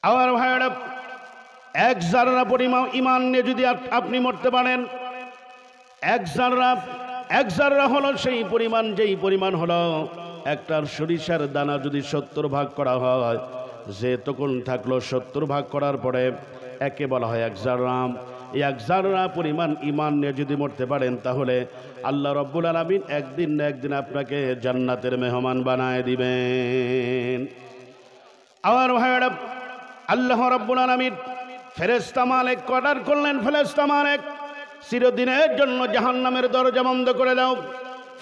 আমার ভাইয়েরা, এক জাররা পরিমাণ ঈমান নিয়ে যদি আপনি মরতে পারেন, এক জাররা হলো সেই পরিমাণ, যেই পরিমাণ হলো একটার সরিষার দানা যদি 70 ভাগ করা হয়, যে তখন থাকলো 70 ভাগ করার পরে একে বলা হয় এক জাররা। এই এক জাররা পরিমাণ ঈমান নিয়ে যদি মরতে পারেন, তাহলে আল্লাহ রব্বুল আলামিন একদিন না একদিন আপনাকে জান্নাতের মেহমান বানায় দিবেন। আমার ভাইয়েরা, আল্লাহ রব্বুল আলামিন ফেরেশতা মালিক অর্ডার করলেন, ফেরেশতা মালিক চিরদিনের জন্য জাহান্নামের দরজা বন্ধ করে দাও।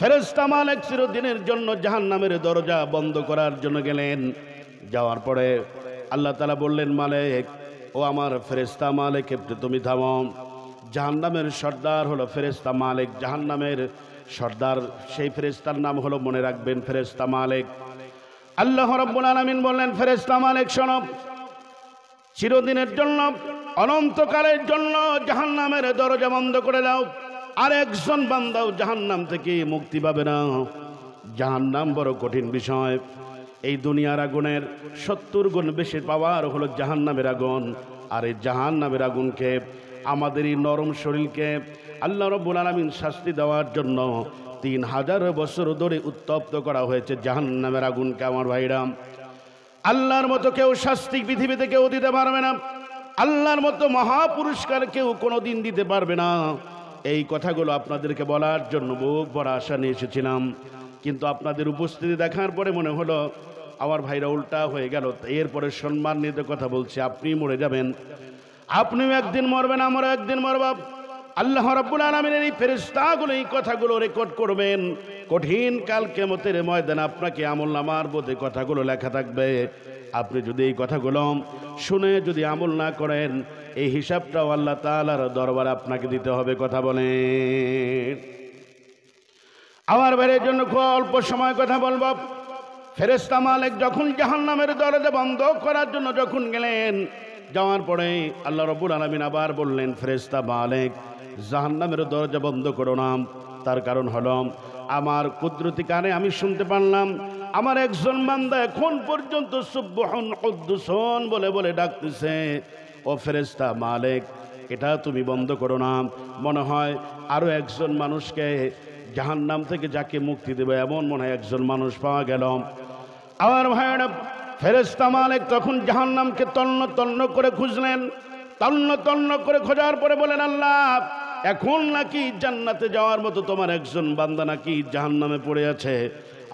ফেরেশতা মালিক চিরদিনের জন্য জাহান্নামের দরজা বন্ধ করার জন্য গেলেন। যাওয়ার পরে আল্লাহ তাআলা বললেন, মালিক, ও আমার ফেরেশতা মালিক, একটু তুমি থামো। জাহান্নামের সর্দার হলো ফেরেশতা মালিক, জাহান্নামের সর্দার সেই ফেরেশতার নাম হলো, মনে রাখবেন, ফেরেশতা মালিক। আল্লাহ রাব্বুল আলামিন বললেন, ফেরেশতা মালিক শোনো, চিরদিনের জন্য, অনন্তকালের জন্য জাহান্নামের দরজা বন্ধ করে দাও। আর একজন বান্দাও জাহান্নাম থেকে মুক্তি পাবে না। জাহান্নাম বড় কঠিন বিষয়। এই দুনিয়ার আগুনের 70 গুণ বেশি পাওয়ার হলো জাহান্নামের আগুন। আর এই জাহান্নামের আগুনকে, আমাদের এই নরম শরীরকে আল্লাহ রাব্বুল আলামিন শাস্তি দেওয়ার জন্য 3000 বছর ধরে উত্তপ্ত করা হয়েছে জাহান্নামের আগুনকে। আমার ভাইরা, আল্লাহর মতো কেউ শাস্তি পৃথিবীতে কেউ দিতে পারবে না। আল্লাহর মতো মহাপুরস্কার কেউ কোনোদিন দিতে পারবে না। এই কথাগুলো আপনাদেরকে বলার জন্য বুক ভরা আশা নিয়ে এসেছিলাম, কিন্তু আপনাদের উপস্থিতি দেখার পরে মনে হলো আমার ভাইরা উল্টা হয়ে গেল। এরপরে সম্মান নিয়ে কথা বলছি, আপনি মরে যাবেন, আপনিও একদিন মরবেন, আমরা একদিন মরব। আল্লাহ রাব্বুল আলামিনের এই ফেরেশতাগুলো এই কথাগুলো রেকর্ড করবেন। কঠিন কাল কিয়ামতের ময়দানে আপনাকে আমলনামার মধ্যে কথাগুলো লেখা থাকবে। আপনি যদি এই কথাগুলো শুনে যদি আমল না করেন, এই হিসাবটাও আল্লাহ তাআলার দরবারে আপনাকে দিতে হবে। কথা বলেন। আমার ভাইয়ের জন্য খুব অল্প সময় কথা বলবো। ফেরেশতা মালিক যখন জাহান্নামের দরজা বন্ধ করার জন্য যখন গেলেন, যাওয়ার পরে আল্লাহ রাব্বুল আলামিন আবার বললেন, ফেরেশতা মালিক জাহান্নামের দরজা বন্ধ করো না। তার কারণ হলো, আমার কুদরতি কানে আমি শুনতে পারলাম আমার একজন বান্দা এখন পর্যন্ত সুবহান কুদ্দুসন বলে বলে ডাকতেছে। ও ফেরেশতা মালিক, এটা তুমি বন্ধ করো না। মনে হয় আরো একজন মানুষকে জাহান্নাম থেকে যাকে মুক্তি দেবে, এমন মনে হয় একজন মানুষ পাওয়া গেল। আমার ভাইয়েরা, ফেরেশতা মালিক তখন জাহান্নামকে তন্ন তন্ন করে খুঁজলেন। তন্ন তন্ন করে খোঁজার পরে বলেন, আল্লাহ, এখন নাকি জান্নাতে যাওয়ার মতো তোমার একজন বান্দা নাকি জাহান্নামে পড়ে আছে।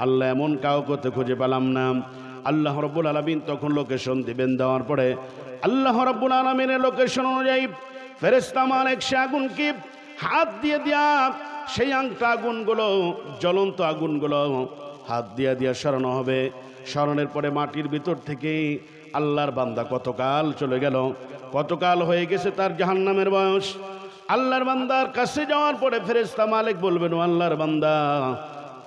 আল্লাহ, এমন কাউকে তো খুঁজে পেলাম না। আল্লাহ রাব্বুল আলামিন তখন লোকেশন দিবেন। দেওয়ার পরে আল্লাহ রাব্বুল আলামিনের লোকেশন অনুযায়ী ফেরেশতা মালিক সে আগুনকে হাত দিয়ে দিয়া, সেই আগুনগুলো, জ্বলন্ত আগুনগুলো হাত দিয়ে দিয়া সরানো হবে। সরানোর পরে মাটির ভিতর থেকে আল্লাহর বান্দা কতকাল চলে গেল, কতকাল হয়ে গেছে তার জাহান্নামের বয়স। আল্লাহর বান্দার কাছে যাওয়ার পরে ফেরেশতা মালিক বলবেন, ও আল্লাহর বান্দা,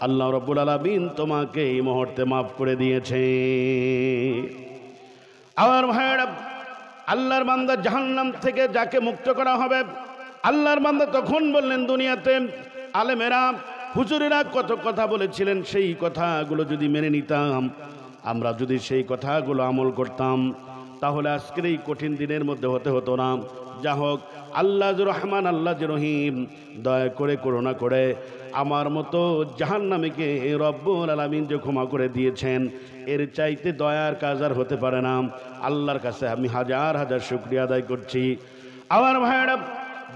আল্লাহ রাব্বুল আলামিন তোমাকে এই মুহূর্তে মাফ করে দিয়েছে। আমার ভাইয়েরা, আল্লাহর বান্দা জাহান্নাম থেকে যাকে মুক্ত করা হবে, আল্লাহর বান্দা তখন বললেন, দুনিয়াতে আলেমেরা হুজুরেরা কত কথা বলেছিলেন, সেই কথাগুলো যদি মেনে নিতাম, আমরা যদি সেই কথাগুলো আমল করতাম, তাহলে আজকের এই কঠিন দিনের মধ্যে হতে হতো না। যা হোক, আল্লাহ যে রহমান, আল্লাহ যে রহিম, দয়া করে করুণা করে আমার মতো জাহান্নামীকে রব্বুল আলামিন যে ক্ষমা করে দিয়েছেন, এর চাইতে দয়ার কাজ আর হতে পারে না। আল্লাহর কাছে আমি হাজার হাজার শুকরিয়া আদায় করছি। আমার ভাইয়েরা,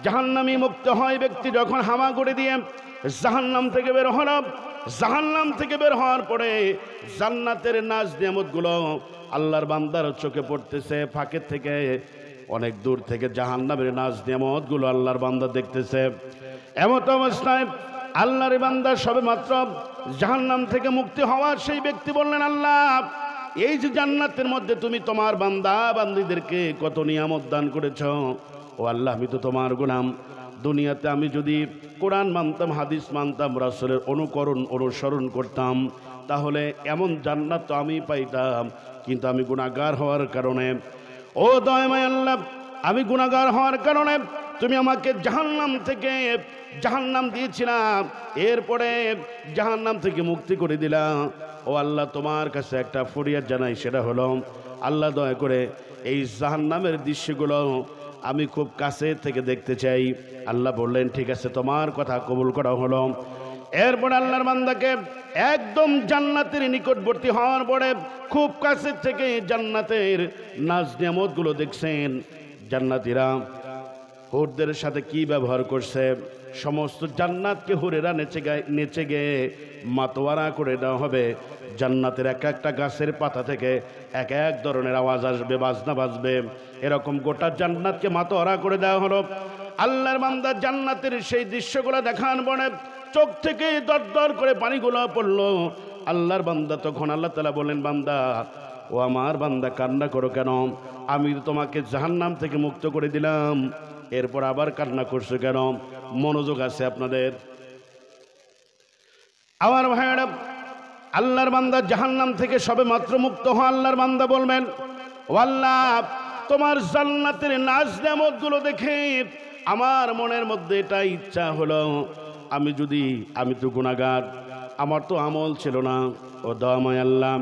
জাহান্নামী মুক্ত হয় ব্যক্তি যখন হামাগুড়ি দিয়ে জাহান্নাম থেকে বের হল। জাহান্নাম থেকে বের হওয়ার পরে জান্নাতের নাজ নিয়ামতগুলো আল্লাহর বান্দার চোখে পড়তেছে। ফাঁকের থেকে অনেক দূর থেকে জাহান্নামের নাজ নিয়ামতগুলো আল্লাহর বান্দা দেখতেছে। এমত অবস্থায় আল্লাহর বান্দা সবে মাত্র জাহান্নাম থেকে মুক্তি হওয়ার সেই ব্যক্তি বললেন, আল্লাহ, এই যে জান্নাতের মধ্যে তুমি তোমার বান্দা বান্দীদেরকে কত নিয়ামত দান করেছ। ও আল্লাহ, আমি তো তোমার গোলাম। দুনিয়াতে আমি যদি কোরআন মানতাম, হাদিস মানতাম, রাসূলের অনুসরণ করতাম, তাহলে এমন জান্নাত তো আমি পাইতাম। কিন্তু আমি গুনাহগার হওয়ার কারণে, ও দয়াময় আল্লাহ, আমি গুনাহগার হওয়ার কারণে তুমি আমাকে জাহান্নাম দিয়েছিলাম, এরপরে জাহান্নাম থেকে মুক্তি করে দিলাম। ও আল্লাহ, তোমার কাছে একটা ফরিয়াদ জানাই, সেটা হলো, আল্লাহ দয়া করে এই জাহান্নামের দৃশ্যগুলো আমি খুব কাছে থেকে দেখতে চাই। আল্লাহ বললেন ঠিক আছে, তোমার কথা কবুল করা হলো। এরপর আল্লাহর বান্দাকে একদম জান্নাতের নিকটবর্তী হওয়ার পরে খুব কাছে থেকে জান্নাতের নাজ নিয়ামতগুলো দেখছেন। জান্নাতীরা হুরদের সাথে কি ব্যবহার করছে, সমস্ত জান্নাতকে হুরেরা নেচে গিয়ে মাতোয়ারা করে দেওয়া হবে। জান্নাতের এক একটা গাছের পাতা থেকে এক এক ধরনের আওয়াজ আসবে, বাজনা বাজবে, এরকম গোটা জান্নাতকে মাতোয়ারা করে দেওয়া হলো। আল্লাহর বান্দা জান্নাতের সেই দৃশ্যগুলো দেখার পরে চোখ থেকে দর দর করে পানিগুলো পড়লো। আল্লাহর বান্দা তখন আল্লাহ তাআলা বলেন, বান্দা ও আমার বান্দা কান্না করো কেন? আমি তো তোমাকে জাহান্নাম থেকে মুক্ত করে দিলাম, এরপর আবার কান্না করছো কেন? মনোযোগ আছে আপনাদের? আমার ভাইয়েরা, আল্লাহর বান্দা জাহান্নাম থেকে সবে মাত্র মুক্ত হওয়া আল্লাহর বান্দা বলবেন, ও আল্লাহ, তোমার জান্নাতের নাজ নেয়ামতগুলো দেখে আমার মনের মধ্যে এটা ইচ্ছা হলো, আমি তো গুনাহগার, আমার তো আমল ছিল না, ও দয়াময় আল্লাহ,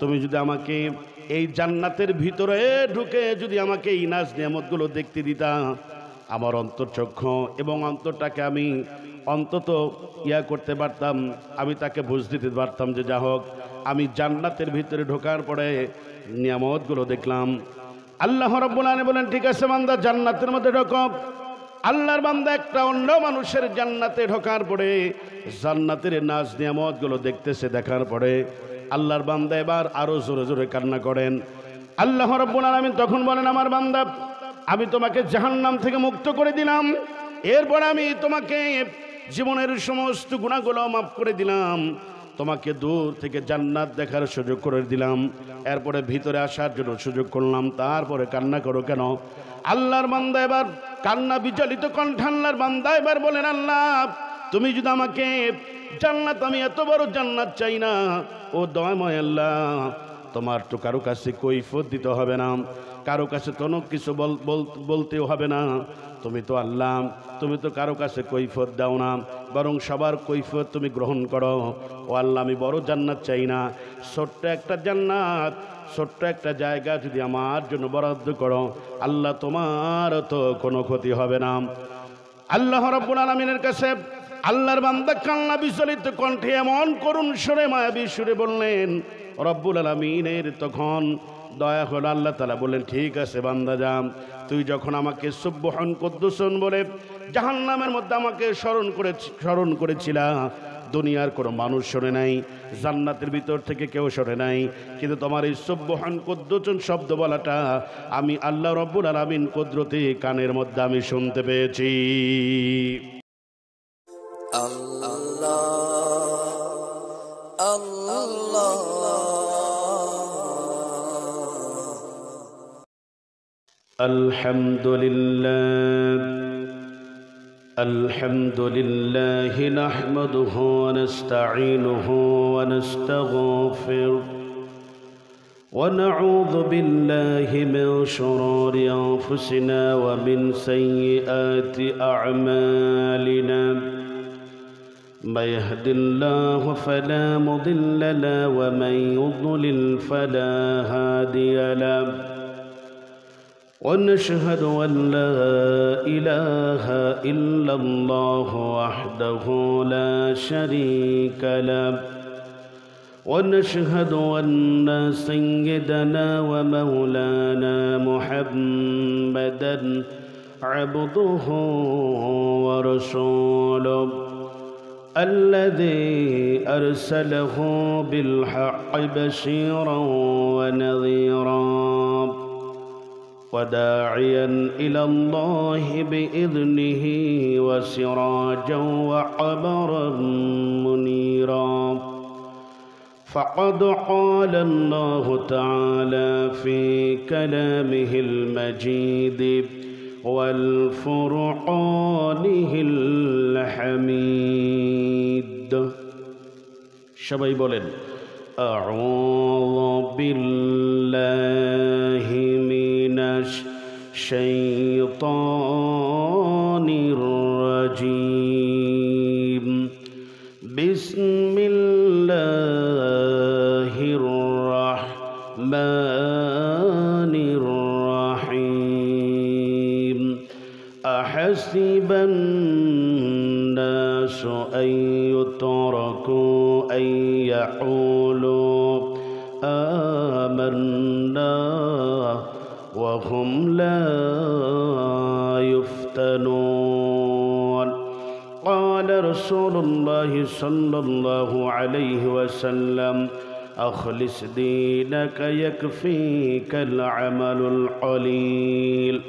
তুমি যদি আমাকে এই জান্নাতের ভিতরে ঢুকে যদি আমাকে এই নাজ নিয়ামতগুলো দেখতে দিতা, আমার অন্তর্চক্ষু এবং অন্তরটাকে আমি অন্তত করতে পারতাম, আমি তাকে বুঝ দিতে পারতাম যে যা হোক আমি জান্নাতের ভিতরে ঢোকার পরে নিয়ামতগুলো দেখলাম। আল্লাহ রাব্বুল আলামিন বলেন, ঠিক আছে বান্দা, জান্নাতের মধ্যে ঢোকো। আল্লাহর বান্দা একটা অন্য মানুষের জান্নাতে ঢোকার পরে জান্নাতের নাজ নিয়ামতগুলো দেখতেছে। দেখার পরে আল্লাহর বান্দা এবার আরো জোরে জোরে কান্না করেন। আল্লাহ রাব্বুল আলামিন তখন বলেন, আমার বান্দা, আমি তোমাকে জাহান্নাম থেকে মুক্ত করে দিলাম, এরপর আমি তোমাকে জীবনের সমস্ত গুনাহগুলো মাফ করে দিলাম, তোমাকে দূর থেকে জান্নাত দেখার সুযোগ করে দিলাম, এরপরে ভিতরে আসার জন্য সুযোগ করলাম, তারপরে কান্না করো কেন? আল্লাহর বান্দা এবার কান্না বিচলিত কণ্ঠে আল্লাহর বান্দা এবার বলেন, আল্লাহ, তুমি যদি আমাকে জান্নাত, আমি এত বড় জান্নাত চাই না, ও দয়াময় আল্লাহ, তোমার তো কারো কাছে কৈফিয়ত দিতে হবে না, কারো কাছে কোনো কিছু বলতেও হবে না, তুমি তো আল্লাহ, তুমি তো কারো কাছে কৈফিয়ত দাও না, বরং সবার কৈফিয়ত তুমি গ্রহণ করো। ও আল্লাহ, আমি বড় জান্নাত চাই না, ছোট্ট একটা জান্নাত, ছোট্ট একটা জায়গা যদি আমার জন্য বরাদ্দ করো, আল্লাহ তোমার তো কোনো ক্ষতি হবে না। আল্লাহ রাব্বুল আলামিনের কাছে আল্লাহর বান্দা কান্না বিচলিত কণ্ঠে এমন করুণ সুরে, মায়াবী সুরে বললেন, রব্বুল আলামিনের তখন দয়া হলো। আল্লাহ তাআলা বললেন, ঠিক আছে বান্দা, যা, তুই যখন আমাকে সুবহান কুদ্দুসুন বলে জাহান্নামের মধ্যে আমাকে স্মরণ করেছিলা, দুনিয়ার কোনো মানুষ শোনে নাই, জান্নাতের ভিতর থেকে কেউ শোনে নাই, কিন্তু তোমার এই সুবহান কুদ্দুসুন শব্দ বলাটা আমি আল্লাহ রব্বুল আলামিন কুদরতি কানের মধ্যে আমি শুনতে পেয়েছি। আল্লাহ আল্লাহ الحمد لله نحمده ونستعينه ونستغفره ونعوذ بالله من شرور أنفسنا ومن سيئات أعمالنا من يهد الله فلا مضل له ومن يضلل فلا هادي له ونشهد أن لا إله إلا الله وحده لا شريك له ونشهد أن سيدنا ومولانا محمدا عبده ورسوله الذي أرسله بالحق بشيرا ونذيرا وداعيا إلى الله بإذنه وسراجا وقمرا منيرا فقد قال الله تعالى في كلامه المجيد والفرقانه الحميد সবাই বলেন أعوذ بالله من الشيطان الرجيم بسم الله الرحمن الرحيم أحسب الناس أن يتركوا أن يقولوا آمنا وهم لا يفتنون قال رسول الله صلى الله عليه وسلم أخلص دينك يكفيك العمل القليل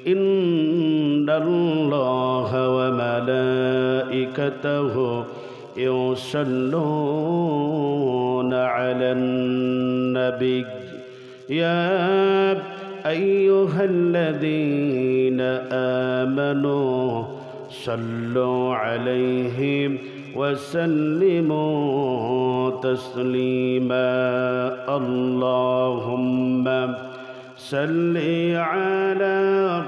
إن الله وملائكته يصلون على النبي يا أيها الذين آمنوا صلوا عليه وسلموا تسليما اللهم صل على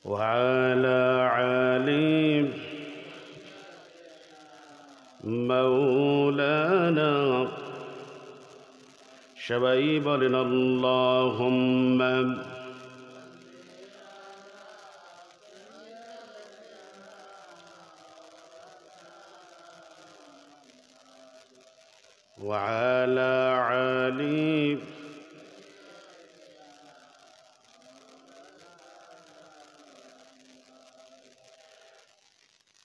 وعلى علي مولانا সবাই বলেন আল্লাহুম্মা وعلى علي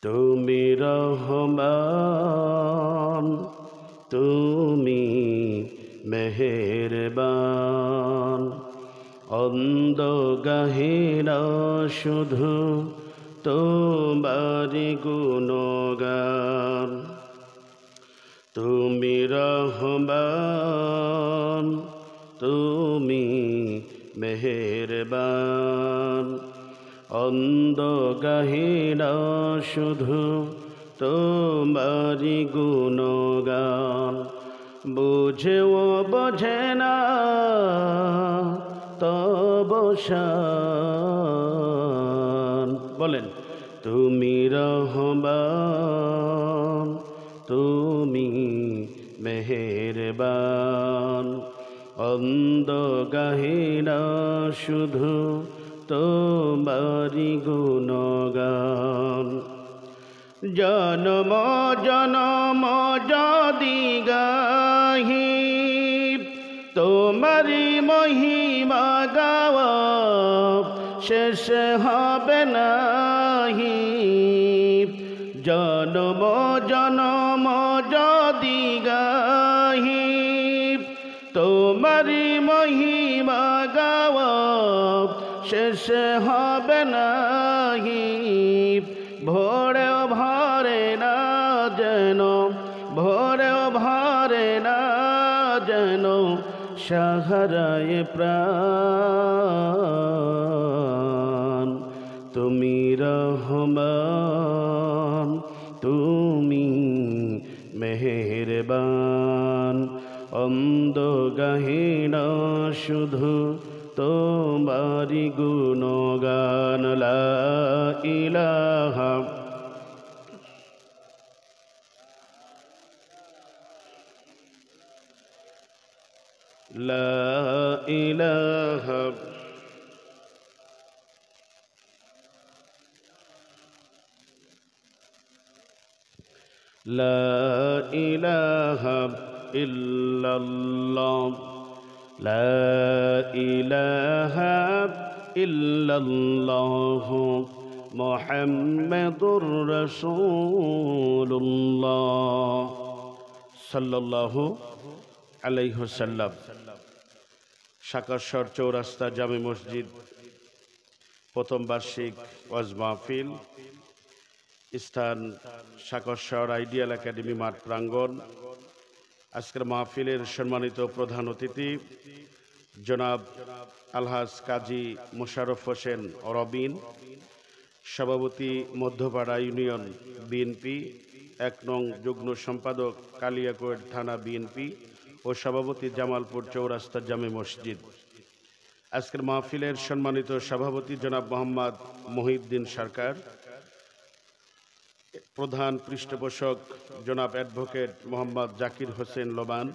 তুমি রহমান তুমি মেহেরবান অন্ধ গাহিরা শুধু তোমারি গুণগান তুমি রহমান তুমি মেহেরবান অন্ধ গাহিরা শুধু তোমারি গুণগান বুঝেও বোঝে না তব শান বলেন তুমি রহমান তুমি মেহেরবান অন্ধ গাহিরা শুধু তোমারি গুণগান জনম জনম যদি গাহি তোমারি মহিমা গাওয়া শেষ হবে নাহি জনম জনম যদি গাহি তোমারি মহিমা গাওয়া শেষ হবে নাহি ভোরেও ভরে না যেন ভোরেও ভরে না যেন সাহারায় প্রাণ তুমি রহমান তুমি মেহেরবান অন্ধ গাহিনা শুধু তোমারি গুণগান লা ইলাহা লা ইলাহা লা ইলাহা ইল্লাল্লাহ লা ইলাহা ইল্লাল্লাহ মুহাম্মাদুর রাসূলুল্লাহ সাল্লাল্লাহু আলাইহি ওয়াসাল্লাম। সাকারশর চৌরাস্তা জামে মসজিদ প্রথম বার্ষিক ওয়াজ মাহফিল, স্থান সাকারশর আইডিয়াল একাডেমি মাঠ প্রাঙ্গণ। আজকের মাহফিলের সম্মানিত প্রধান অতিথি জনাব আলহাজ কাজী মোশাররফ হোসেন রবিন, সভাপতি মধ্যপাড়া ইউনিয়ন বিএনপি, ১ নং যুগ্ম সম্পাদক কালিয়াকৈর থানা বিএনপি ও সভাপতি জামালপুর চৌরাস্তা জামে মসজিদ। আজকের মাহফিলের সম্মানিত সভাপতি জনাব মোহাম্মদ মহিউদ্দিন সরকার, প্রধান পৃষ্ঠপোষক জনাব অ্যাডভোকেট মোহাম্মদ জাকির হোসেন লোবান,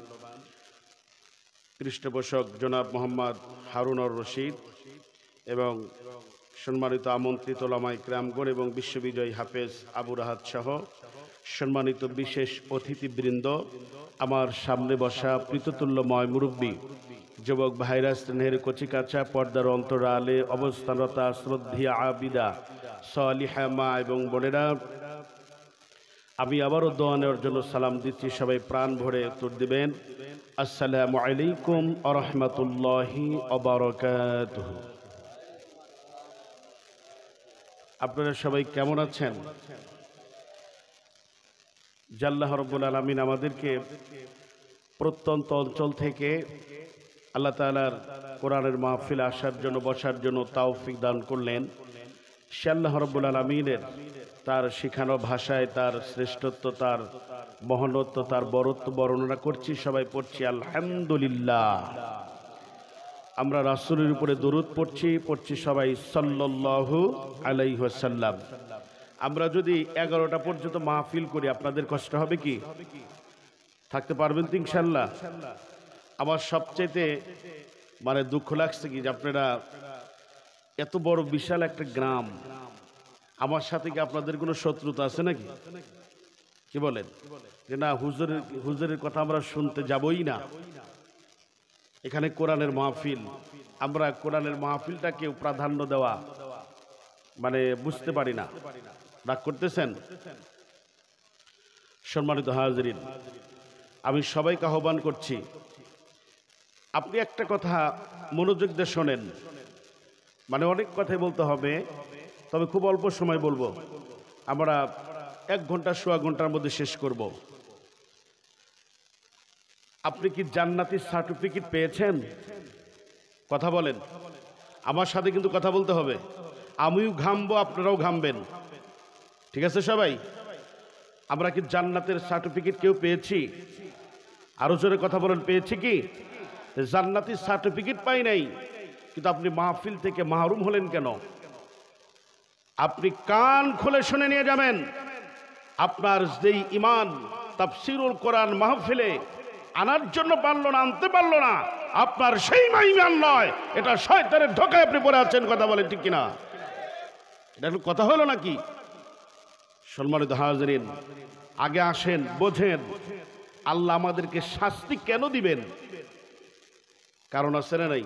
পৃষ্ঠপোষক জনাব মোহাম্মদ হারুনুর রশিদ এবং সম্মানিত আমন্ত্রিত ওলামায়ে কিরামগণ এবং বিশ্ববিজয়ী হাফেজ আবু রাহাত সহ সম্মানিত বিশেষ অতিথিবৃন্দ, আমার সামনে বসা প্রীততুল্যময় মুরব্বী যুবক ভাইরা, স্নেহের কচিকাচা, পর্দার অন্তরালে অবস্থানরতা শ্রদ্ধেয়া আবিদা সালিহা মা এবং বোনেরা, আমি আবারও দোয়া নেওয়ার জন্য সালাম দিচ্ছি। সবাই প্রাণ ভরে উত্তর দিবেন, আসসালামু আলাইকুম ওয়া রাহমাতুল্লাহি ওয়া বারাকাতুহু। আপনারা সবাই কেমন আছেন? আল্লাহ রাব্বুল আলামিন আমাদেরকে প্রত্যন্ত অঞ্চল থেকে আল্লাহ তাআলার কোরআনের মাহফিলে আসার জন্য, বসার জন্য তৌফিক দান করলেন। সে আল্লাহ রাব্বুল আলামিনের তার শিখানো ভাষায় তার শ্রেষ্ঠত্ব, তার মহনত্ব, তার বরত্ব বর্ণনা করছি। সবাই পড়ছি আলহামদুলিল্লাহ। আমরা রাসূলের উপরে দরুদ পড়ছি সবাই সাল্লাল্লাহু আলাইহি ওয়াসাল্লাম। আমরা যদি 11টা পর্যন্ত মাহফিল করি আপনাদের কষ্ট হবে কি? থাকতে পারবেন তো ইনশাআল্লাহ? আমার সবচেয়ে দুঃখ লাগছে কি যে আপনারা এত বড় বিশাল একটা গ্রাম, আমার সাথে কি আপনাদের কোনো শত্রুতা আছে নাকি? কি বলেন যে না হুজুরের কথা আমরা শুনতে যাবই না? এখানে কোরআনের মাহফিল, আমরা কোরআনের মাহফিলটাকেও প্রাধান্য দেওয়া বুঝতে পারি না। রাগ করতেছেন? সম্মানিত হাজিরিন, আমি সবাইকে আহ্বান করছি, আপনি একটা কথা মনোযোগ দিয়ে শোনেন। অনেক কথাই বলতে হবে, তবে খুব অল্প সময় বলবো। আমরা 1 ঘন্টা সোয়া ঘন্টার মধ্যে শেষ করব। আপনি কি জান্নাতি সার্টিফিকেট পেয়েছেন? কথা বলেন, আমার সাথে কিন্তু কথা বলতে হবে। আমিও ঘামবো, আপনারাও ঘামবেন, ঠিক আছে সবাই? আমরা কি জান্নাতের সার্টিফিকেট কেউ পেয়েছি? আরো জোরে কথা বলেন, পেয়েছি কি? জান্নাতি সার্টিফিকেট পাই নাই, কিন্তু আপনি মাহফিল থেকে মাহরুম হলেন কেন? আপনি কান খুলে শুনে নিয়ে যাবেন। আপনার যেই ইমান তাফসীরুল কোরআন মাহফিলে আনার জন্য পারলো না, আনতে পারলো না, আপনার সেই ইমান নয়, এটা শয়তানের ধোঁকায় আপনি পড়ে আছেন। কথা বলেন ঠিক কিনা? এটা কথা হলো নাকি? সম্মানিত হাজিরিন, আগে আসেন, বোঝেন আল্লাহ আমাদেরকে শাস্তি কেন দিবেন? কারণ আছে না নাই?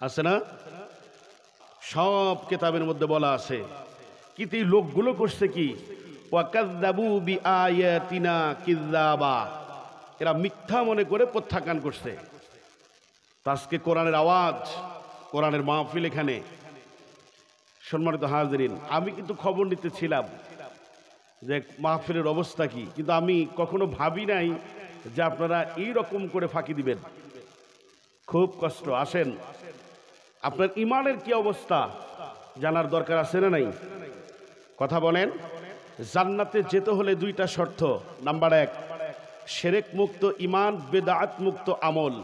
আছে না? সব কিতাবের মধ্যে বলা আছে। কিন্তু এই লোকগুলো করছে কি? ওয়াকাযযাবু বিআয়াতিনা কিযাবা, এরা মিথ্যা মনে করে প্রত্যাখ্যান করছে। আজকে কোরআনের আওয়াজ, কোরআনের মাহফিল এখানে। সম্মানিত হাজিরিন, আমি কিন্তু খবর নিতেছিলাম যে মাহফিলের অবস্থা কি, কিন্তু আমি কখনো ভাবি নাই যে আপনারা এইরকম করে ফাঁকি দিবেন। খুব কষ্ট। আসেন, আপনার ইমানের কি অবস্থা জানার দরকার আছে না নাই? কথা বলেন। জান্নাতে যেতে হলে 2টা শর্ত। নাম্বার 1, শিরক মুক্ত ইমান, বেদাত মুক্ত আমল।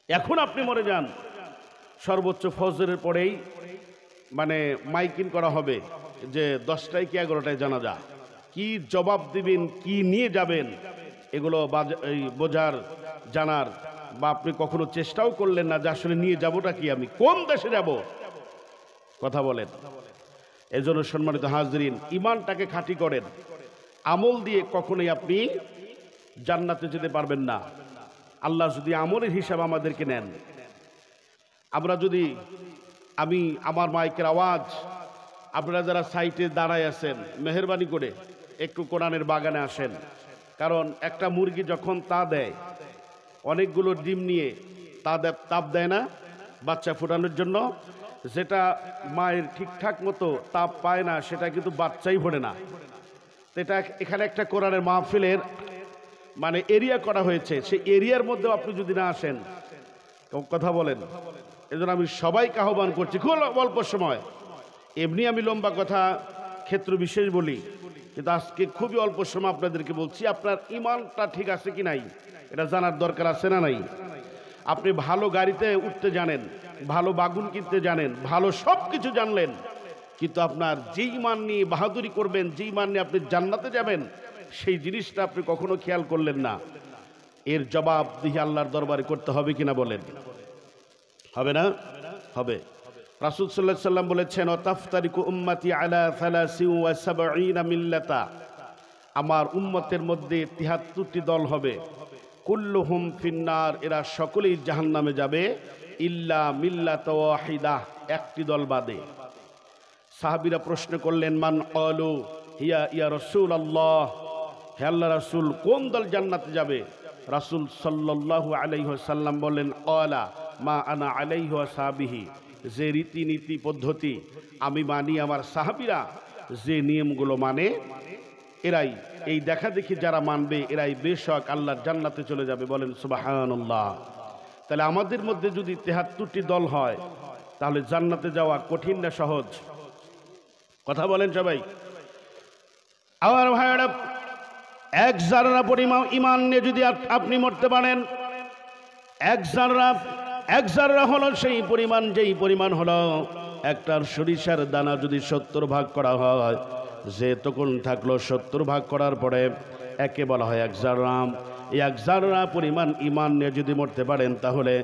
এখন আপনি মরে যান, সর্বোচ্চ ফজরের পরেই মাইকিং করা হবে যে 10টায় কি 11টায় জানাজা। কি জবাব দিবেন, কি নিয়ে যাবেন, এগুলো বোঝার, জানার বা আপনি কখনো চেষ্টাও করলেন না যে আসলে নিয়ে যাবোটা কি, আমি কোন দেশে যাব। কথা বলেন। এজন্য সম্মানিত হাজিরিন, ইমানটাকে খাঁটি করেন। আমল দিয়ে কখনোই আপনি জান্নাতে যেতে পারবেন না। আল্লাহ যদি আমলের হিসাব আমাদেরকে নেন, আমরা যদি, আমার মাইকের আওয়াজ, আপনারা যারা সাইটে দাঁড়ায় আছেন, মেহেরবানি করে একটু কোরআনের বাগানে আসেন। কারণ একটা মুরগি যখন তা দেয়, অনেকগুলো ডিম নিয়ে তাপ দেয় না বাচ্চা ফোটানোর জন্য, যেটা মায়ের ঠিকঠাক মতো তাপ পায় না, সেটা কিন্তু বাচ্চাই ফোটে না। এটা এখানে একটা কোরআনের মাহফিলের এরিয়া করা হয়েছে, সেই এরিয়ার মধ্যেও আপনি যদি না আসেন, কথা বলেন। এজন্য আমি সবাইকে আহ্বান করছি, খুব অল্প সময়, এমনি আমি লম্বা কথা ক্ষেত্র বিশেষ বলি, কিন্তু আজকে খুবই অল্প সময় আপনাদেরকে বলছি, আপনার ইমানটা ঠিক আছে কি নাই এটা জানার দরকার আছে না নাই? আপনি ভালো গাড়িতে উঠতে জানেন, ভালো বাগুন কিনতে জানেন, ভালো সব কিছু জানলেন, কিন্তু আপনার যে ইমান নিয়ে বাহাদুরি করবেন, যে ইমান নিয়ে আপনি জান্নাতে যাবেন, সেই জিনিসটা আপনি কখনো খেয়াল করলেন না। এর জবাব দিয়ে আল্লাহর দরবারে করতে হবে কিনা বলেন? হবে না? হবে। রাসূল সাল্লাল্লাহু আলাইহি সাল্লাম বলেছেন, ওয়াতাফতারিকু উম্মতি আলা 73 মিল্লাতা, আমার উম্মতের মধ্যে 73টি দল হবে, কুল্লুহুম ফিন্নার, এরা সকলেই জাহান্নামে যাবে, ইল্লা মিল্লাতা ওয়াহিদা, একটি দল বাদে। সাহাবীরা প্রশ্ন করলেন, মান ক্বালু হিয়া ইয়া রাসূলুল্লাহ, হে আল্লাহর রাসূল কোন দল জান্নাতে যাবে? রাসূল সাল্লাল্লাহু আলাইহি ওয়াসাল্লাম বললেন, ক্বালা মা আনা আলাইহি ওয়া সাহবিহি, যে রীতিনীতি পদ্ধতি আমি মানি, আমার সাহাবীরা যে নিয়মগুলো মানে, এরাই, এই দেখা দেখি যারা মানবে এরাই বেশক আল্লাহর জান্নাতে চলে যাবে। বলেন সুবহানাল্লাহ। তাহলে আমাদের মধ্যে যদি 73টি দল হয় তাহলে জান্নাতে যাওয়া কঠিন না সহজ? কথা বলেন সবাই। আমার ভাইরা, এক জাররা পরিমাণ ঈমান নিয়ে যদি আপনি মরতে পারেন, এক জাররা হলো সেই পরিমাণ, যেই পরিমাণ হলো একটার সরিষার দানা যদি 70 ভাগ করা হয়, যে তখন থাকলো 70 ভাগ করার পরে একে বলা হয় এক জাররা। এই এক জাররা পরিমাণ ঈমান নিয়ে যদি মরতে পারেন তাহলে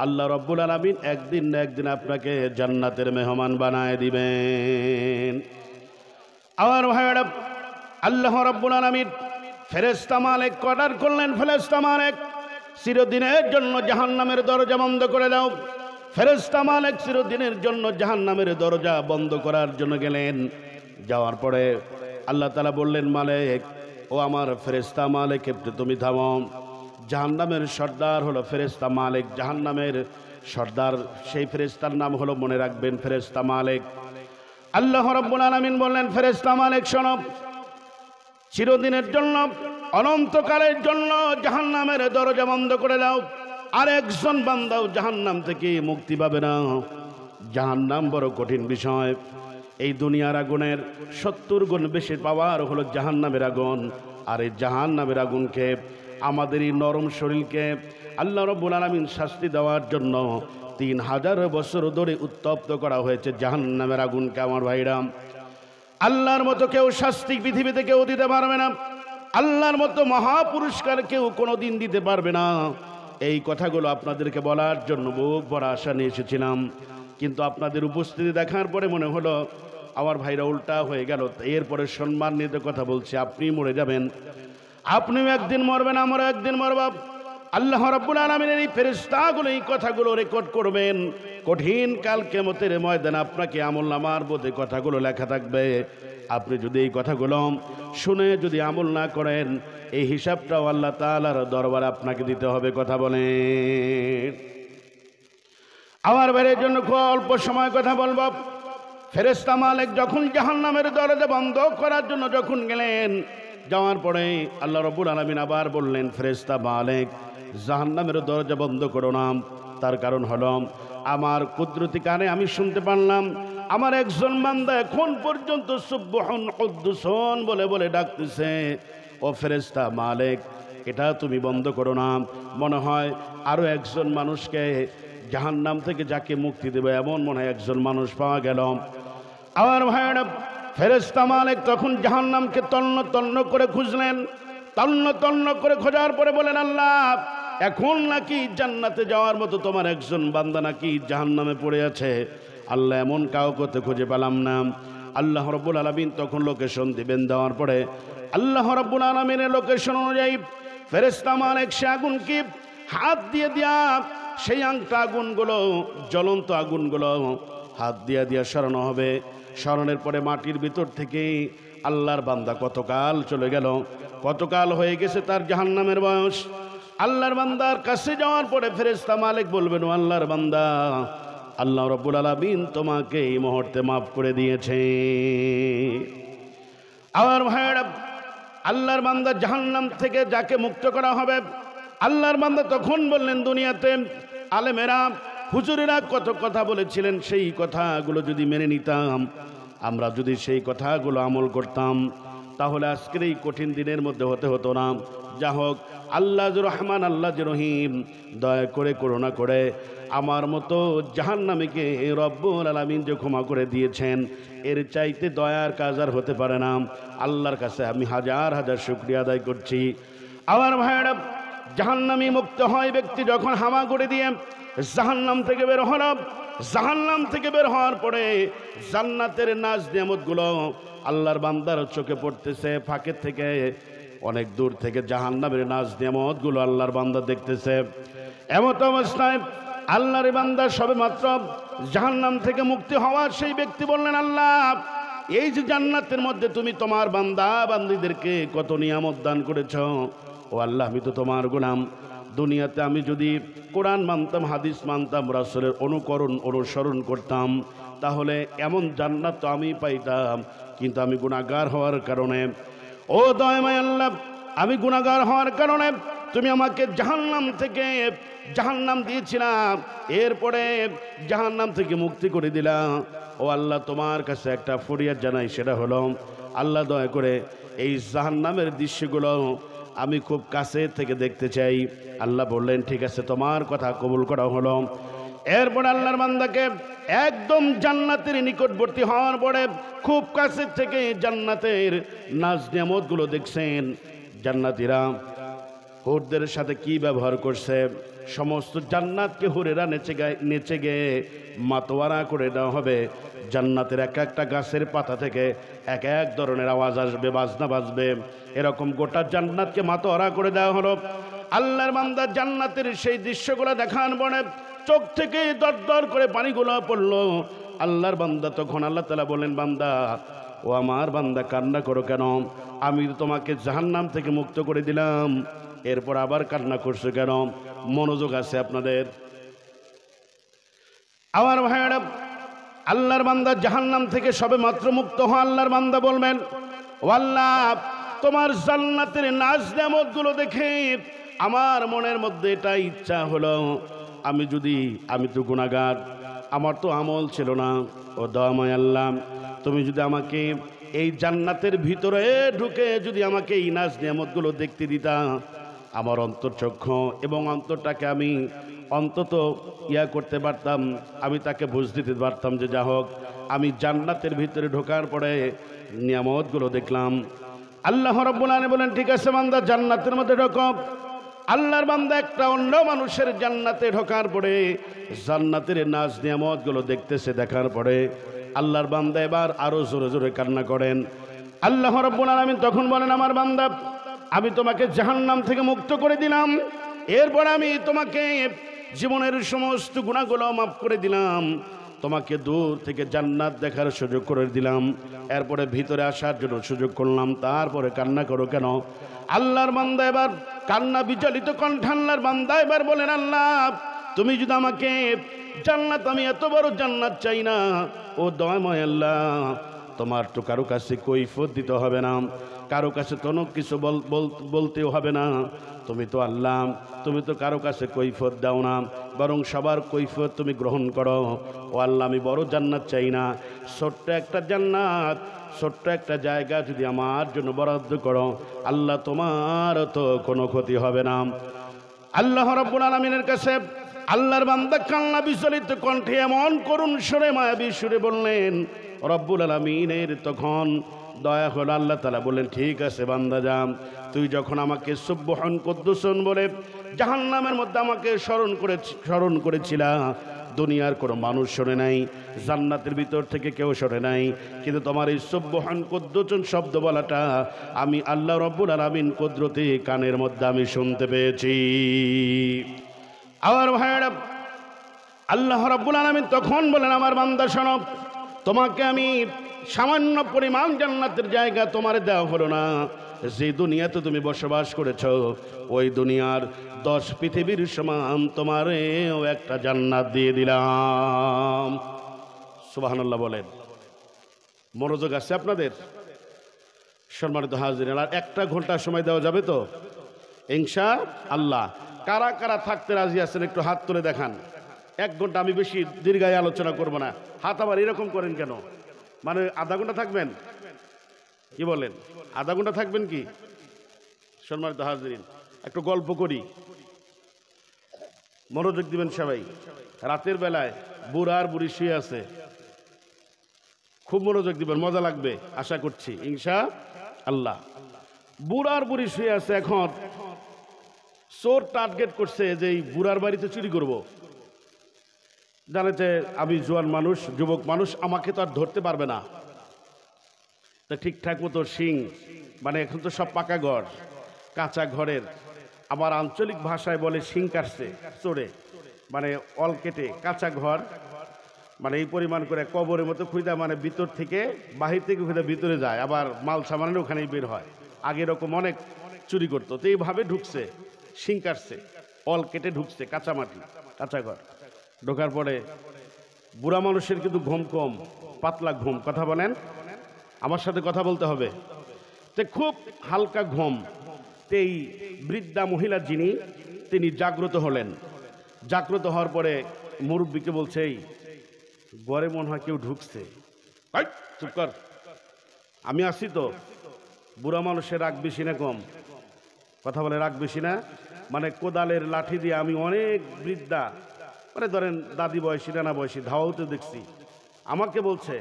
আল্লাহ রাব্বুল আলামিন একদিন না একদিন আপনাকে জান্নাতের মেহমান বানায় দিবেন। আমার ভাইরা, আল্লাহ রাব্বুল আলামিন ফেরেশতা মালেক অর্ডার করলেন, ফেরেশতা মালেক চিরদিনের জন্য জাহান্নামের দরজা বন্ধ করে দাও। ফেরেশতা মালেক চিরদিনের জন্য জাহান্নামের দরজা বন্ধ করার জন্য গেলেন। যাওয়ার পরে আল্লাহ তাআলা বললেন, মালেক, ও আমার ফেরেশতা মালেক, একটু তুমি থামো। জাহান্নামের সর্দার হলো ফেরেশতা মালেক, জাহান্নামের সর্দার সেই ফেরেশতার নাম হলো, মনে রাখবেন, ফেরেশতা মালেক। আল্লাহ রাব্বুল আলামিন বললেন, ফেরেশতা মালেক শোনো, চিরদিনের জন্য, অনন্তকালের জন্য জাহান্নামের দরজা বন্ধ করে দাও। আর একজন বান্দাও জাহান্নাম থেকে মুক্তি পাবে না। জাহান্নাম বড় কঠিন বিষয়। এই দুনিয়ার আগুনের 70 গুণ বেশি পাওয়ার হলো জাহান্নামের আগুন। আর এই জাহান্নামের আগুনকে, আমাদের এই নরম শরীরকে আল্লাহ রাব্বুল আলামিন শাস্তি দেওয়ার জন্য 3000 বছর ধরে উত্তপ্ত করা হয়েছে জাহান্নামের আগুনকে। আমার ভাইরা, আল্লাহর মতো কেউ শাস্তি পৃথিবীতে কেউ দিতে পারবে না। আল্লাহর মতো মহাপুরস্কার কেউ কোনোদিন দিতে পারবে না। এই কথাগুলো আপনাদেরকে বলার জন্য বুক ভরা আশা নিয়ে এসেছিলাম, কিন্তু আপনাদের উপস্থিতি দেখার পরে মনে হলো আমার ভাইরা উল্টা হয়ে গেল। এরপরে সম্মান নিয়ে কথা বলছে, আপনি মরে যাবেন, আপনিও একদিন মরবেন, আমরা একদিন মরব। আল্লাহ রাব্বুল আলামিনের এই ফেরেশতাগুলো এই কথাগুলো রেকর্ড করবেন। কঠিন কাল কিয়ামতের ময়দানে আপনাকে আমলনামার মধ্যে কথাগুলো লেখা থাকবে। আপনি যদি এই কথাগুলো শুনে যদি আমল না করেন, এই হিসাবটাও আল্লাহ তাআলার দরবারে আপনাকে দিতে হবে। কথা বলেন। আমার ভাইয়ের জন্য খুব অল্প সময় কথা বলবো। ফেরেশতা মালিক যখন জাহান্নামের দরজা বন্ধ করার জন্য যখন গেলেন, যাওয়ার পরে আল্লাহ রাব্বুল আলামিন আবার বললেন, ফেরেশতা মালিক জাহান্নামের দরজা বন্ধ করো না। তার কারণ হলো, আমার কুদরতি কানে আমি শুনতে পারলাম আমার একজন বান্দা এখন পর্যন্ত সুবহান কুদ্দুসন বলে বলে ডাকতেছে। ও ফেরেশতা মালিক, এটা তুমি বন্ধ করো না। মনে হয় আরো একজন মানুষকে জাহান্নাম থেকে যাকে মুক্তি দেবে এমন মনে হয় একজন মানুষ পাওয়া গেল। আমার ভাইরা, ফেরেশতা মালিক তখন জাহান্নামকে তন্ন তন্ন করে খুঁজলেন। তন্ন তন্ন করে খোঁজার পরে বলেন, আল্লাহ, এখন নাকি জান্নাতে যাওয়ার মতো তোমার একজন বান্দা নাকি জাহান্নামে পড়ে আছে। আল্লাহ, এমন কাউকে খুঁজে পেলাম না। আল্লাহ রাব্বুল আলামিন তখন লোকেশন দিবেন। দেওয়ার পরে আল্লাহ রাব্বুল আলামিনের লোকেশন অনুযায়ী ফেরেশতা মালিক সে আগুনকে হাত দিয়ে দিয়া, সেই আংটা আগুনগুলো, জ্বলন্ত আগুনগুলো হাত দিয়া দিয়া সরানো হবে। সরানোর পরে মাটির ভিতর থেকে আল্লাহর বান্দা কতকাল চলে গেল, কতকাল হয়ে গেছে তার জাহান্নামের বয়স। আল্লাহর বান্দার কাছে যাওয়ার পরে ফেরেশতা মালিক বলবেন, ও আল্লাহর বান্দা, আল্লাহ রাব্বুল আলামিন তোমাকে এই মুহূর্তে মাফ করে দিয়েছে। আমার ভাইরা, আল্লাহর বান্দা জাহান্নাম থেকে যাকে মুক্ত করা হবে, আল্লাহর বান্দা তখন বললেন, দুনিয়াতে আলেমেরা হুজুরেরা কত কথা বলেছিলেন, সেই কথাগুলো যদি মেনে নিতাম, আমরা যদি সেই কথাগুলো আমল করতাম, তাহলে আজকের এই কঠিন দিনের মধ্যে হতে হতো না। যা হোক, আল্লাহ যে রহমান, আল্লাহ যে রহিম, দয়া করে করুণা করে আমার মতো জাহান্নামীকে রব্বুল আলামিন যে ক্ষমা করে দিয়েছেন, এর চাইতে দয়ার কাজ আর হতে পারে না। আল্লাহর কাছে আমি হাজার হাজার শুকরিয়া আদায় করছি। আমার ভাইরা, জাহান্নামী মুক্ত হয় ব্যক্তি যখন হামাগুড়ি দিয়ে জাহান্নাম থেকে বের হল, জাহান্নাম থেকে বের হওয়ার পরে জান্নাতের নাজ নিয়ামতগুলো আল্লাহর বান্দার চোখে পড়তেছে। ফাঁকের থেকে অনেক দূর থেকে জাহান্নামের নাজ নিয়ামতগুলো আল্লাহর বান্দা দেখতেছে। এমত অবস্থায় আল্লাহর বান্দা সবে মাত্র জাহান্নাম থেকে মুক্তি হওয়ার সেই ব্যক্তি বললেন, আল্লাহ এই যে জান্নাতের মধ্যে তুমি তোমার বান্দা বান্দীদেরকে কত নিয়ামত দান করেছ, ও আল্লাহ আমি তো তোমার গোলাম। দুনিয়াতে আমি যদি কোরআন মানতাম, হাদিস মানতাম, রাসূলের অনুসরণ করতাম, তাহলে এমন জান্নাত তো আমি পাইতাম। কিন্তু আমি গুনাহগার হওয়ার কারণে, ও দয়াময় আল্লাহ, আমি গুনাহগার হওয়ার কারণে তুমি আমাকে জাহান্নাম দিয়েছিলাম, এরপরে জাহান্নাম থেকে মুক্তি করে দিলাম। ও আল্লাহ তোমার কাছে একটা ফরিয়াদ জানাই, সেটা হলো আল্লাহ দয়া করে এই জাহান্নামের দৃশ্যগুলো আমি খুব কাছে থেকে দেখতে চাই। আল্লাহ বললেন ঠিক আছে, তোমার কথা কবুল করা হলো। এরপর আল্লাহর বান্দাকে একদম জান্নাতের নিকটবর্তী হওয়ার পরে খুব কাছে থেকে জান্নাতের নাজ নিয়ামতগুলো দেখছেন। জান্নাতীরা হুরদের সাথে কি ব্যবহার করছে, সমস্ত জান্নাতকে হুরেরা নেচে গিয়ে মাতোয়ারা করে দেওয়া হবে। জান্নাতের এক একটা গাছের পাতা থেকে এক এক ধরনের আওয়াজ আসবে, বাজনা বাজবে, এরকম গোটা জান্নাতকে মাতোয়ারা করে দেওয়া হলো। আল্লাহর বান্দা জান্নাতের সেই দৃশ্যগুলো দেখার পরে চোখ থেকে দর দর করে পানিগুলো পড়লো। আল্লাহর বান্দা তখন আল্লাহ তাআলা বলেন, বান্দা ও আমার বান্দা কান্না করো কেন? আমি তো তোমাকে জাহান্নাম থেকে মুক্ত করে দিলাম, এরপর আবার কান্না করছো কেন? মনোযোগ আছে আপনাদের? আমার ভাইয়েরা, আল্লাহর বান্দা জাহান্নাম থেকে সবে মাত্র মুক্ত হওয়া আল্লাহর বান্দা বলবেন, ও আল্লাহ তোমার জান্নাতের নাজ নিয়ামতগুলো দেখে আমার মনের মধ্যে এটা ইচ্ছা হলো, আমি তো গুনাহগার, আমার তো আমল ছিল না। ও দয়াময় আল্লাহ, তুমি যদি আমাকে এই জান্নাতের ভিতরে ঢুকে যদি আমাকে এই নাজ নিয়ামতগুলো দেখতে দিতা, আমার অন্তর্চক্ষু এবং অন্তরটাকে আমি অন্তত করতে পারতাম, আমি তাকে বুঝ দিতে পারতাম যে যা হোক আমি জান্নাতের ভিতরে ঢোকার পরে নিয়ামতগুলো দেখলাম। আল্লাহ রাব্বুল আলামিন বলেন ঠিক আছে বান্দা জান্নাতের মধ্যে ঢোকো। আল্লাহর বান্দা একটা অন্য মানুষের জান্নাতে ঢোকার পরে জান্নাতের নাজ নিয়ামতগুলো দেখতেছে। দেখার পরে আল্লাহর বান্দা এবার আরো জোরে জোরে কান্না করেন। আল্লাহ রাব্বুল আলামিন তখন বলেন, আমার বান্দা আমি তোমাকে জাহান্নাম থেকে মুক্ত করে দিলাম, এরপর আমি তোমাকে জীবনের সমস্ত গুনাহগুলো মাফ করে দিলাম, তোমাকে দূর থেকে জান্নাত দেখার সুযোগ করে দিলাম, এরপরে ভিতরে আসার জন্য সুযোগ করলাম, তারপরে কান্না করো কেন? আল্লাহর বান্দা এবার কান্না বিচলিত কণ্ঠে আল্লাহর বান্দা এবার বলেন, আল্লাহ তুমি যদি আমাকে জান্নাত, আমি এত বড় জান্নাত চাই না। ও দয়াময় আল্লাহ, তোমার তো কারো কাছে কৈফিয়ত দিতে হবে না, কারো কাছে কোনো কিছু বলতেও হবে না। তুমি তো আল্লাহ, তুমি তো কারো কাছে কৈফিয়ত দাও না, বরং সবার কৈফিয়ত তুমি গ্রহণ করো। ও আল্লাহ, আমি বড় জান্নাত চাই না, ছোট্ট একটা জান্নাত, ছোট্ট একটা জায়গা যদি আমার জন্য বরাদ্দ করো, আল্লাহ তোমার তো কোনো ক্ষতি হবে না। আল্লাহ রাব্বুল আলামিনের কাছে আল্লাহর বান্দা কান্না বিচলিত কণ্ঠে এমন করুণ সুরে, মায়াবী সুরে বললেন, রব্বুল আলামিনের তখন দয়া হলো। আল্লাহ তাআলা বললেন, ঠিক আছে বান্দা যা, তুই যখন আমাকে সুবহান কুদ্দুসুন বলে জাহান্নামের মধ্যে আমাকে স্মরণ করেছিলা, দুনিয়ার কোনো মানুষ শোনে নাই, জান্নাতের ভিতর থেকে কেউ শোনে নাই, কিন্তু তোমার এই সুবহান কুদ্দুসুন শব্দ বলাটা আমি আল্লাহ রব্বুল আলামিন কুদরতি কানের মধ্যে আমি শুনতে পেয়েছি। আমার ভাইয়েরা, আল্লাহ রাব্বুল আলামিন তখন বলেন, আমার বান্দা শোনো, তোমাকে আমি সামান্য পরিমাণ জান্নাতের জায়গা তোমার দেওয়া হলো না, যে দুনিয়াতে তুমি বসবাস করেছ ওই দুনিয়ার 10 পৃথিবীর সমান তোমারেও একটা জান্নাত দিয়ে দিলাম। সুবহানাল্লাহ বলেন। মনোযোগ আছে আপনাদের? সম্মানিত হাজিরিন, আর 1 ঘন্টা সময় দেওয়া যাবে তো ইনশাআল্লাহ? কারা কারা থাকতে রাজি আছেন একটু হাত তুলে দেখান। 1 ঘন্টা, আমি বেশি দীর্ঘায় আলোচনা করব না। হাত আবার এরকম করেন কেন? মানে আধা ঘন্টা থাকবেন? কি বলেন, আধা ঘন্টা থাকবেন কি? সম্মানিত হাজিরিন, একটু গল্প করি, মনোযোগ দিবেন সবাই। রাতের বেলায় বুড়া আর বুড়ি শুয়ে আছে, খুব মনোযোগ দিবেন, মজা লাগবে আশা করছি ইনশাআল্লাহ। বুড়া আর বুড়ি শুয়ে আছে, এখন চোর টার্গেট করছে যে এই বুড়ার বাড়িতে চুরি করব। জানে যে আমি জোয়ান মানুষ, যুবক মানুষ, আমাকে তো আর ধরতে পারবে না। তা ঠিকঠাক মতো শিং, মানে এখন তো সব পাকা ঘর, কাঁচা ঘরের, আমার আঞ্চলিক ভাষায় বলে শিং কাটছে চোরে, মানে অল কেটে কাঁচা ঘর, মানে এই পরিমাণ করে কবরের মতো খুঁজা, মানে ভিতর থেকে বাহির থেকে খুঁজা ভিতরে যায়, আবার মাল সামানের ওখানেই বের হয়। আগে এরকম অনেক চুরি করতো। তো এইভাবে ঢুকছে, শিং কাটছে, অল কেটে ঢুকছে, কাঁচা মাটি, কাঁচা ঘর। ঢোকার পরে বুড়া মানুষের কিন্তু ঘুম কম, পাতলা ঘুম। কথা বলেন, আমার সাথে কথা বলতে হবে। তে খুব হালকা ঘুম। এই বৃদ্ধা মহিলা যিনি, তিনি জাগ্রত হলেন। জাগ্রত হওয়ার পরে মুরব্বীকে বলছে, এই ঘরে মনে হয় কেউ ঢুকছে। এই, চুপ কর, আমি আসি তো। বুড়া মানুষের রাগ বেশি না কম? কথা বলে রাগ বেশি না? মানে কোদালের লাঠি দিয়ে আমি অনেক বৃদ্ধা, মানে ধরেন দাদি বয়সী, নানা বয়সী ধাওয়াতে দেখছি। আমাকে বলছে,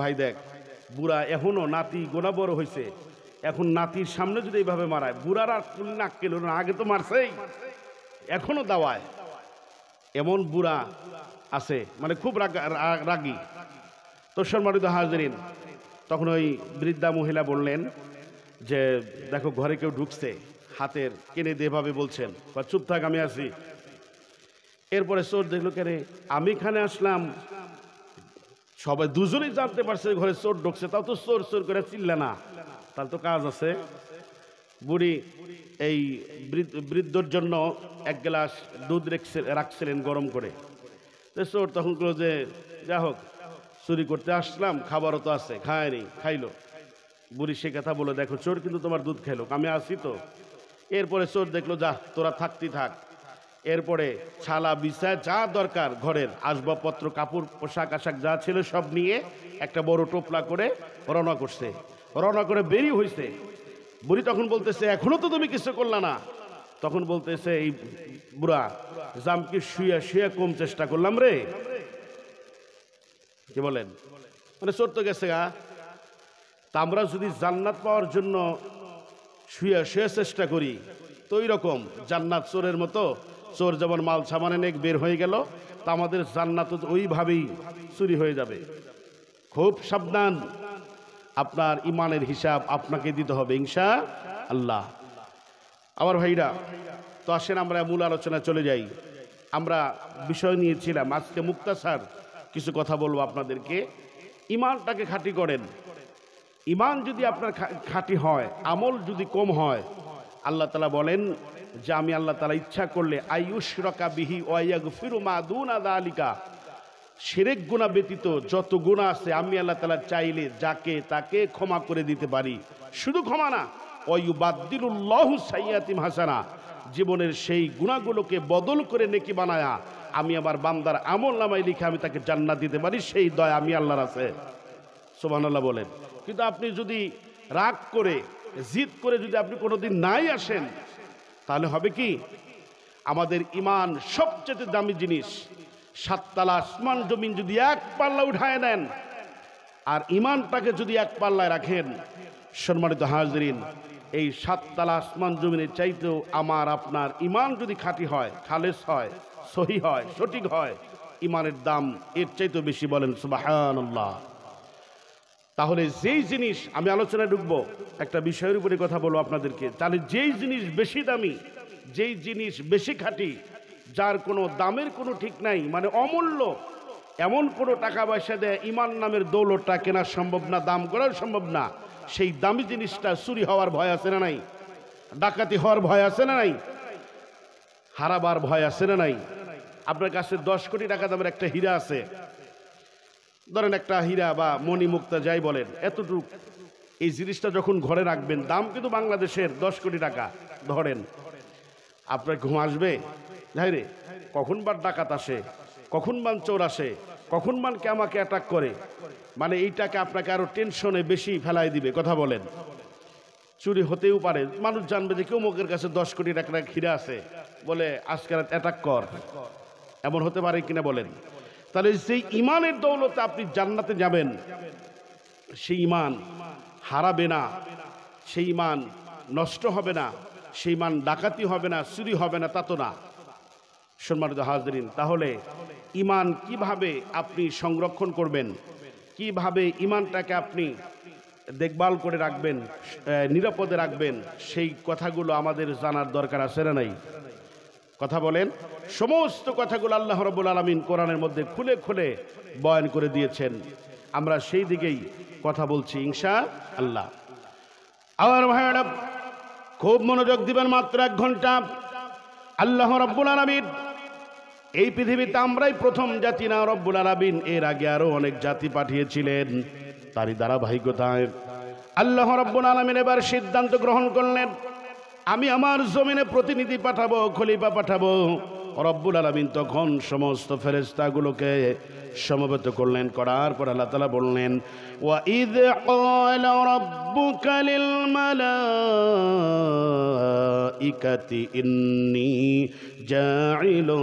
ভাই দেখ, বুড়া এখনো নাতি গোনা বড় হয়েছে, এখন নাতির সামনে যদি এইভাবে মারায়, বুড়ার আর কুল নাক কেল না, আগে তো মারছেই, এখনো দাওয়ায়। এমন বুড়া আছে, মানে খুব রাগী। তো সম্মানিত হাজরিন, তখন ওই বৃদ্ধা মহিলা বললেন যে দেখো ঘরে কেউ ঢুকছে, হাতের কেনে দিয়ে ভাবে বলছেন, বা চুপ থাক, আমি আছি। এরপরে চোর দেখলো, কেন আমি এখানে আসলাম, সবাই দুজনেই জানতে পারছে ঘরে চোর ঢুকছে, তাও তো চোর চোর করে চিল্লা না, তার তো কাজ আছে। বুড়ি এই বৃদ্ধর জন্য এক গ্লাস দুধ রাখছিলেন গরম করে। তো চোর তখন বলল যে যা হোক, চুরি করতে আসলাম, খাবারও তো আছে, খায়নি, খাইলো। বুড়ি সে কথা বলে, দেখো চোর কিন্তু তোমার দুধ খাইলো, আমি আসি তো। এরপরে চোর দেখলো, যা তোরা থাকতি থাক। এরপরে ছালা বিছায় যা দরকার ঘরের আসবাবপত্র, কাপড়, পোশাক আশাক যা ছিল সব নিয়ে একটা বড় টোপলা করে রওনা করছে। রওনা করে বেরিয়ে হয়েছে। বুড়ি তখন বলতেছে, এখনো তো তুমি কিছু করলা না। তখন বলতেছে এই বুড়া, জামকে শুয়ে শুয়ে কম চেষ্টা করলাম রে। কি বলেন? মানে চোর তো গেছে গা। তা আমরা যদি জান্নাত পাওয়ার জন্য শুয়ে শুয়ে চেষ্টা করি, তো ওই রকম জান্নাত চোরের মতো, চোর যেমন মাল সামানে নেক বের হয়ে গেল, তা আমাদের জান্নাত ওইভাবেই চুরি হয়ে যাবে। খুব সাবধান, আপনার ইমানের হিসাব আপনাকে দিতে হবে ইনশাআল্লাহ। আমার ভাইরা, তো আসেন আমরা মূল আলোচনা চলে যাই। আমরা বিষয় নিয়েছিলাম আজকে মুক্তাসার কিছু কথা বলবো আপনাদেরকে। ইমানটাকে খাঁটি করেন। ইমান যদি আপনার খাঁটি হয়, আমল যদি কম হয়, আল্লাহ তাআলা বলেন যে আমি আল্লাহ তাআলা ইচ্ছা করলে আইয়ুশরাকা বিহি ওয়া ইয়াগফিরু মা দুনা যালিকা, শিরক গুনাহ ব্যতীত যত গুনাহ আছে আমি আল্লাহ তাআলা চাইলে যাকে তাকে ক্ষমা করে দিতে পারি। শুধু ক্ষমা না, ওয়া ইউবাদদিলুল্লাহু সাইয়্যাতিম হাসানা, জীবনের সেই গুনাহগুলোকে বদল করে নেকি বানায়া আমি আমার বান্দার আমল নামায় লিখে আমি তাকে জান্নাত দিতে পারি। সেই দয়া আমি আল্লাহর আছে। সুবহানাল্লাহ বলেন। কিন্তু আপনি যদি রাগ করে, জিদ করে যদি আপনি কোনোদিন নাই আসেন, তাহলে হবে কি, আমাদের ইমান সবচেয়ে দামি জিনিস। সাততলা আসমান জমিন যদি এক পাল্লা উঠায় নেন আর ইমানটাকে যদি এক পাল্লায় রাখেন, সম্মানিত হাজরিন, এই সাততলা আসমান জমিনের চাইতেও আমার আপনার ইমান যদি খাঁটি হয়, খালেস হয়, সহি হয়, সঠিক হয়, ইমানের দাম এর চাইতেও বেশি। বলেন সুবহানাল্লাহ। তাহলে যেই জিনিস, আমি আলোচনায় ঢুকবো, একটা বিষয়ের উপরে কথা বলবো আপনাদেরকে, তাহলে যেই জিনিস বেশি দামি, যেই জিনিস বেশি খাঁটি, যার কোনো দামের কোনো ঠিক নাই, মানে অমূল্য, এমন কোনো টাকা পয়সা দেয় ইমান নামের দৌলতটা কেনা সম্ভব না, দাম করাও সম্ভব না, সেই দামি জিনিসটা চুরি হওয়ার ভয় আছে না নাই? ডাকাতি হওয়ার ভয় আছে না নাই? হারাবার ভয় আছে না নাই? আপনার কাছে 10 কোটি টাকা দামের একটা হীরা আছে, ধরেন একটা হীরা বা মণি মুক্তা যাই বলেন, এতটুক, এই জিনিসটা যখন ঘরে রাখবেন, দাম কিন্তু বাংলাদেশের 10 কোটি টাকা ধরেন, আপনার ঘুম আসবে? যাই রে, কখন বার ডাকাত আসে, কখন মান চোর আসে, কখন মান কে আমাকে অ্যাটাক করে, মানে এইটাকে আপনাকে আরো টেনশনে বেশি ফেলাই দিবে। কথা বলেন। চুরি হতেও পারে, মানুষ জানবে যে কেউ মুখের কাছে 10 কোটি টাকা হীরা আছে, বলে আজকে রাত অ্যাটাক কর, এমন হতে পারে কিনা বলেন? তাহলে সেই ইমানের দৌলতে আপনি জান্নাতে যাবেন, সেই ইমান হারাবে না, সেই ইমান নষ্ট হবে না, সেই ইমান ডাকাতি হবে না, চুরি হবে না, তা তো না। সম্মানিত হাজরিন, তাহলে ইমান কিভাবে আপনি সংরক্ষণ করবেন, কিভাবে ইমানটাকে আপনি দেখভাল করে রাখবেন, নিরাপদে রাখবেন, সেই কথাগুলো আমাদের জানার দরকার আছে না নাই? কথা বলেন। সমস্ত কথাগুলো আল্লাহ রাব্বুল আলামিন কোরআনের মধ্যে খুলে খুলে বয়ান করে দিয়েছেন। আমরা সেই দিকেই কথা বলছি ইনশাআল্লাহ। আমার ভাইরা খুব মনোযোগ দিবেন, মাত্র 1 ঘন্টা। আল্লাহ রাব্বুল আলামিন এই পৃথিবীতে আমরাই প্রথম জাতি না, রব্বুল আলামিন এর আগে আরো অনেক জাতি পাঠিয়েছিলেন। তারই ধারাবাহিকতায় আল্লাহ রাব্বুল আলামিন এবার সিদ্ধান্ত গ্রহণ করলেন, আমি আমার জমিনে প্রতিনিধি পাঠাবো, খলিফা পাঠাবো। রব্বুল আলামিন তখন সমস্ত ফেরেশতাগুলোকে সমবেত করলেন, করার পর আল্লাহ তাআলা বললেন, ওয়া ইয ক্বালা রাব্বুকা লিল মালাইকাতি ইন্নী জাইলু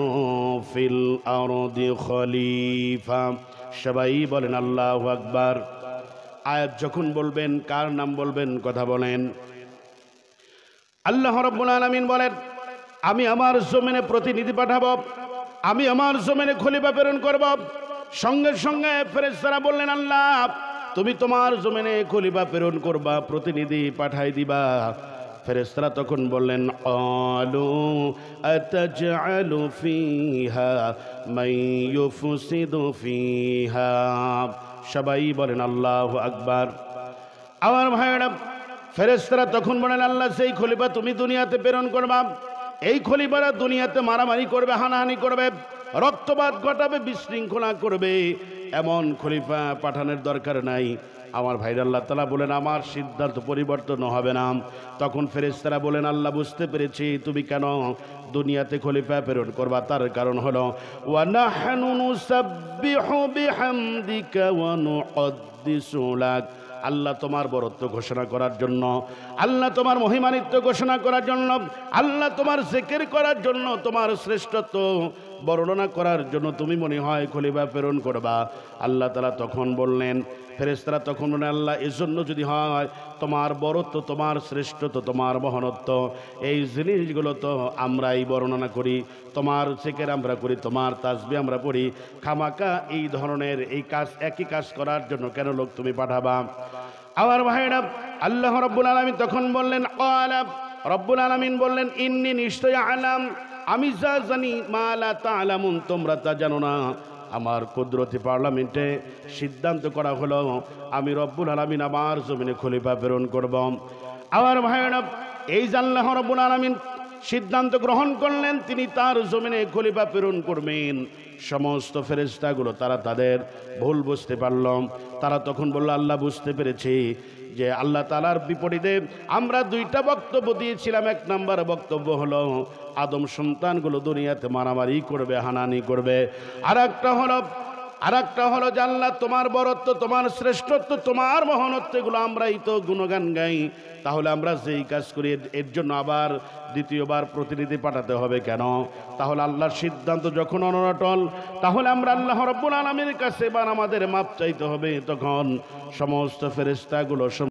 ফিল আরদি খলিফা। সবাই বলেন আল্লাহু আকবার। আয়াত যখন বলবেন কার নাম বলবেন? কথা বলেন। আল্লাহ রাব্বুল আলামিন বলেন, আমি আমার জমিনে প্রতিনিধি পাঠাবো, আমি আমার জমিনে খলিফা প্রেরণ করব। সঙ্গে সঙ্গে ফেরেশতারা বললেন, আল্লাহ তুমি তোমার জমিনে খলিফা প্রেরণ করবা, প্রতিনিধি পাঠাই দিবা। ফেরেশতারা তখন বললেন, আলু আতাজআলু ফিহা মান ইউফসিদু ফিহা। সবাই বলেন আল্লাহু আকবার। আমার ভাইরা, ফেরেশতারা তখন বলেন, আল্লাহ সেই খলিফা তুমি দুনিয়াতে প্রেরণ করবা, এই খলিফারা দুনিয়াতে মারামারি করবে, হানাহানি করবে, রক্তপাত ঘটাবে, বিশৃঙ্খলা করবে, এমন খলিফা পাঠানোর দরকার নাই। আমার ভাইরা, আল্লাহ তাআলা বলেন আমার সিদ্ধান্ত পরিবর্তন হবে না। তখন ফেরেশতারা বলেন, আল্লাহ বুঝতে পেরেছি তুমি কেন দুনিয়াতে খলিফা প্রেরণ করবা, তার কারণ হলো ওয়া নাহনু নুসাব্বিহু বিহামদিকা ওয়া নুকদ্দিসু লাক। আল্লাহ তোমার বরত্ব ঘোষণা করার জন্য, আল্লাহ তোমার মহিমান্বিত ঘোষণা করার জন্য, আল্লাহ তোমার জিকির করার জন্য, তোমার শ্রেষ্ঠত্ব বর্ণনা করার জন্য তুমি মনে হয় খলিফা প্রেরণ করবা। আল্লাহ তাআলা তখন বললেন, ফেরেশতারা তখন বলেন, আল্লাহ এজন্য যদি হয় তোমার বরত্ব, তোমার শ্রেষ্ঠত্ব, তোমার মহানত্ব, এই জিনিসগুলো তো আমরাই বর্ণনা করি, তোমার জিকির আমরা করি, তোমার তাসবিহ আমরা পড়ি, খামাকা এই ধরনের এই কাজ, একই কাজ করার জন্য কেন লোক তুমি পাঠাবা? আমার ভাইরা, আল্লাহ রাব্বুল আলামিন তখন বললেন, ক্বালা রব্বুল আলামিন বললেন, ইন্নী নিশ্চয় আলাম, আমি যা জানি, মা লা তা'লামুন তোমরা তা জানো না। আমার কুদরতি পার্লামেন্টে সিদ্ধান্ত করা হলো আমি রব্বুল আলামিন আমার জমিনে খলিফা প্রেরণ করব। আমার ভাইরা, এই যে আল্লাহ রব্বুল আলামিন সিদ্ধান্ত গ্রহণ করলেন তিনি তার জমিনে খলিফা প্রেরণ করবেন, সমস্ত ফেরেশতাগুলো তারা তাদের ভুল বুঝতে পারল। তারা তখন বলল, আল্লাহ বুঝতে পেরেছি যে আল্লাহ তাআলার বিপরীতে আমরা 2টা বক্তব্য দিয়েছিলাম। 1 নম্বর বক্তব্য হলো আদম সন্তানগুলো দুনিয়াতে মারামারি করবে, হানানি করবে। আর একটা হলো যে আল্লাহ তোমার বরত্ব, তোমার শ্রেষ্ঠত্ব, তোমার মহানত্ব, এগুলো আমরাই তো গুণগান গাই। তাহলে আমরা যেই কাজ করি এর জন্য আবার দ্বিতীয়বার প্রতিনিধি পাঠাতে হবে কেন? তাহলে আল্লাহর সিদ্ধান্ত যখন অনটল, তাহলে আমরা আল্লাহ রাব্বুল আলামিনের কাছে এবার আমাদের মাপ চাইতে হবে। তখন সমস্ত ফেরেশতাগুলো